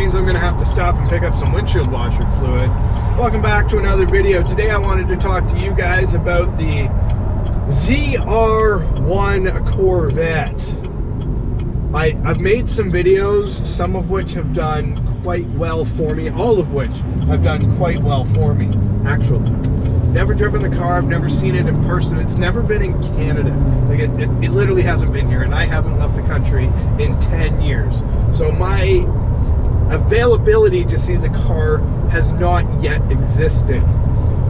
means I'm gonna have to stop and pick up some windshield washer fluid. Welcome back to another video. Today I wanted to talk to you guys about the ZR1 Corvette. I've made some videos, some of which have done quite well for me, all of which have done quite well for me, actually. Never driven the car, I've never seen it in person, it's never been in Canada. Like it literally hasn't been here, and I haven't left the country in 10 years. So my availability to see the car has not yet existed.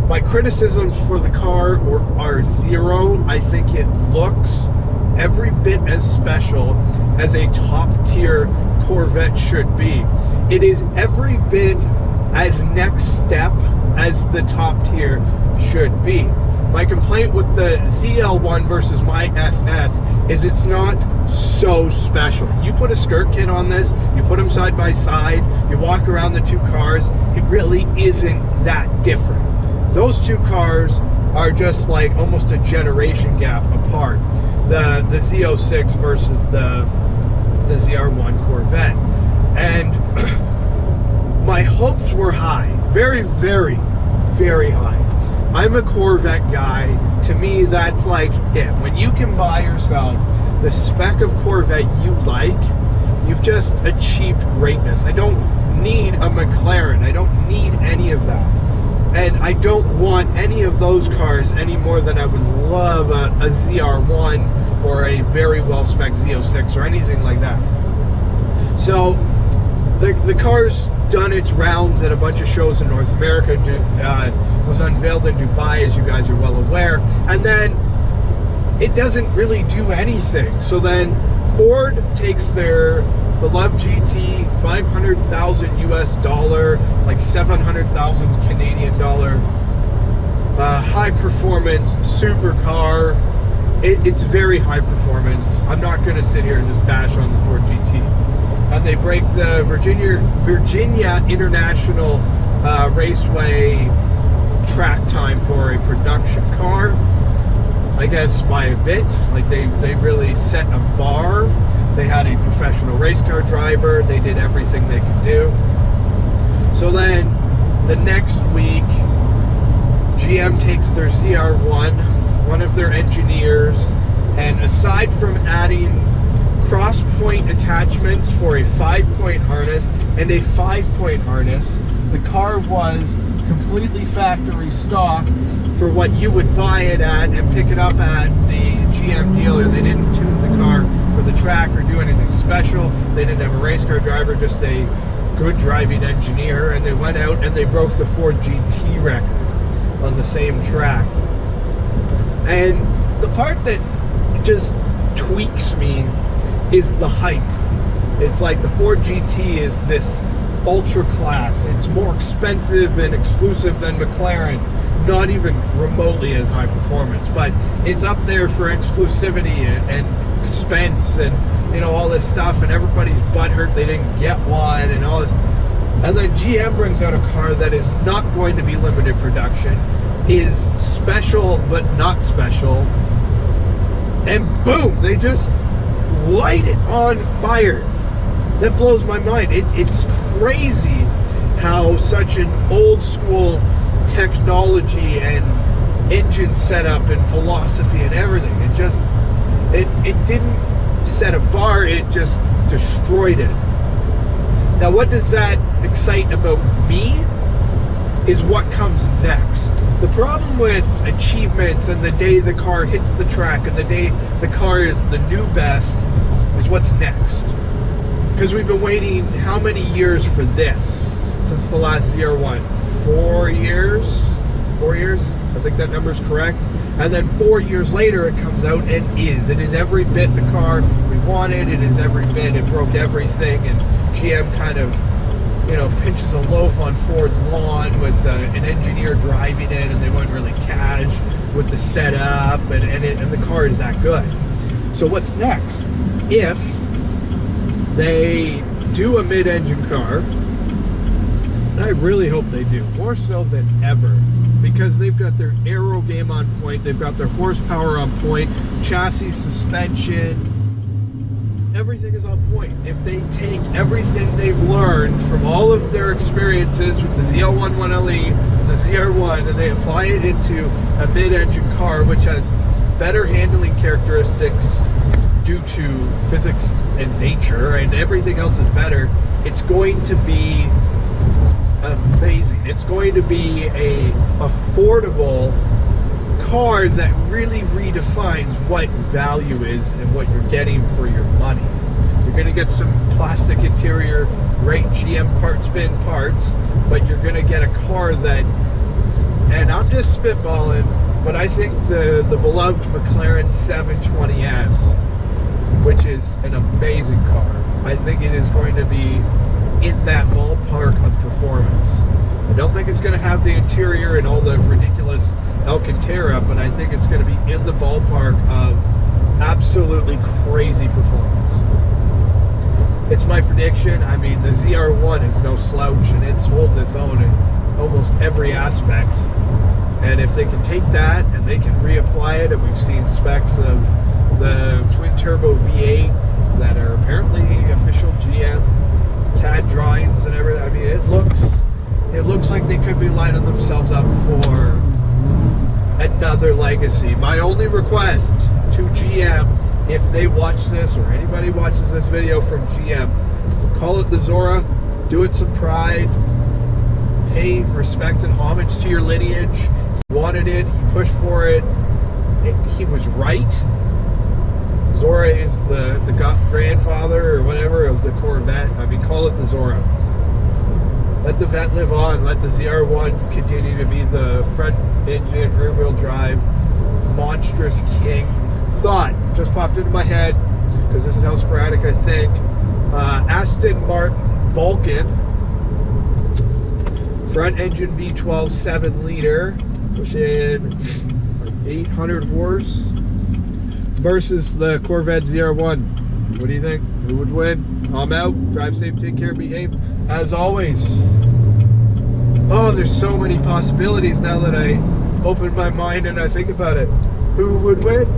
My criticisms for the car are zero. I think it looks every bit as special as a top-tier Corvette should be. It is every bit as next step as the top tier should be. My complaint with the ZL1 versus my SS is it's not so special. You put a skirt kit on this, you put them side by side, you walk around the two cars, it really isn't that different. Those two cars are just like almost a generation gap apart. The Z06 versus the ZR1 Corvette. And my hopes were high, very, very, very high. I'm a Corvette guy. To me, that's like it. When you can buy yourself the spec of Corvette you like, you've just achieved greatness. I don't need a McLaren. I don't need any of that. And I don't want any of those cars any more than I would love a ZR1 or a very well-spec Z06 or anything like that. So the car's done its rounds at a bunch of shows in North America. Was unveiled in Dubai, as you guys are well aware, and then it doesn't really do anything. So then Ford takes their beloved GT, 500,000 US dollar, like 700,000 Canadian dollar, high performance supercar. It's very high performance. I'm not going to sit here and just bash on the Ford GT. And they break the Virginia International Raceway track time for a production car, I guess by a bit. Like they really set a bar. They had a professional race car driver. They did everything they could do. So then the next week, GM takes their ZR1, one of their engineers, and aside from adding cross-point attachments for a 5-point harness and a 5-point harness, the car was completely factory stock for what you would buy it at and pick it up at the GM dealer. They didn't tune the car for the track or do anything special. They didn't have a race car driver, just a good driving engineer, and they went out and they broke the Ford GT record on the same track. And the part that just tweaks me is the hype. It's like the Ford GT is this ultra class. It's more expensive and exclusive than McLaren's, not even remotely as high performance, but it's up there for exclusivity and expense and, you know, all this stuff, and everybody's butthurt they didn't get one and all this. And then GM brings out a car that is not going to be limited production, is special but not special, and boom, they just light it on fire. That blows my mind. It's crazy how such an old school technology and engine setup and philosophy and everything, it didn't set a bar, it just destroyed it. Now what does that excite about me is what comes next. The problem with achievements and the day the car hits the track and the day the car is the new best is what's next. Because we've been waiting how many years for this since the last ZR1? 4 years? 4 years? I think that number's correct. And then 4 years later it comes out and it is every bit the car we wanted. It is every bit, it broke everything, and GM kind of, you know, pinches a loaf on Ford's lawn with an engineer driving it, and they went really cash with the setup, and the car is that good. So what's next? If they do a mid-engine car, and I really hope they do, more so than ever, because they've got their aero game on point, they've got their horsepower on point, chassis, suspension, everything is on point. If they take everything they've learned from all of their experiences with the ZL1 1LE, the ZR1, and they apply it into a mid-engine car which has better handling characteristics due to physics and nature, and everything else is better, it's going to be amazing. It's going to be a affordable car that really redefines what value is and what you're getting for your money. You're going to get some plastic interior, great GM parts bin parts, but you're going to get a car that, and I'm just spitballing, but I think the beloved McLaren 720S, which is an amazing car, I think it is going to be in that ballpark of performance. I don't think it's going to have the interior and all the ridiculous Alcantara, but I think it's going to be in the ballpark of absolutely crazy performance. It's my prediction. I mean, the ZR1 is no slouch, and it's holding its own in almost every aspect. And if they can take that and they can reapply it, and we've seen specs of the twin-turbo V8 that are apparently official GM CAD drawings and everything. I mean, it looks like they could be lining themselves up for another legacy. My only request to GM, if they watch this or anybody watches this video from GM, call it the Zora, do it some pride, pay respect and homage to your lineage. He wanted it, he pushed for it, he was right. Zora is the grandfather or whatever of the Corvette. I mean, call it the Zora. Let the Vet live on. Let the ZR1 continue to be the front engine, rear wheel drive, monstrous king. Thought just popped into my head because this is how sporadic I think. Aston Martin Vulcan, front engine V12 7-liter, pushing 800 horse. Versus the Corvette ZR1. What do you think? Who would win? I'm out. Drive safe, take care, behave. As always. Oh, there's so many possibilities now that I open my mind and I think about it. Who would win?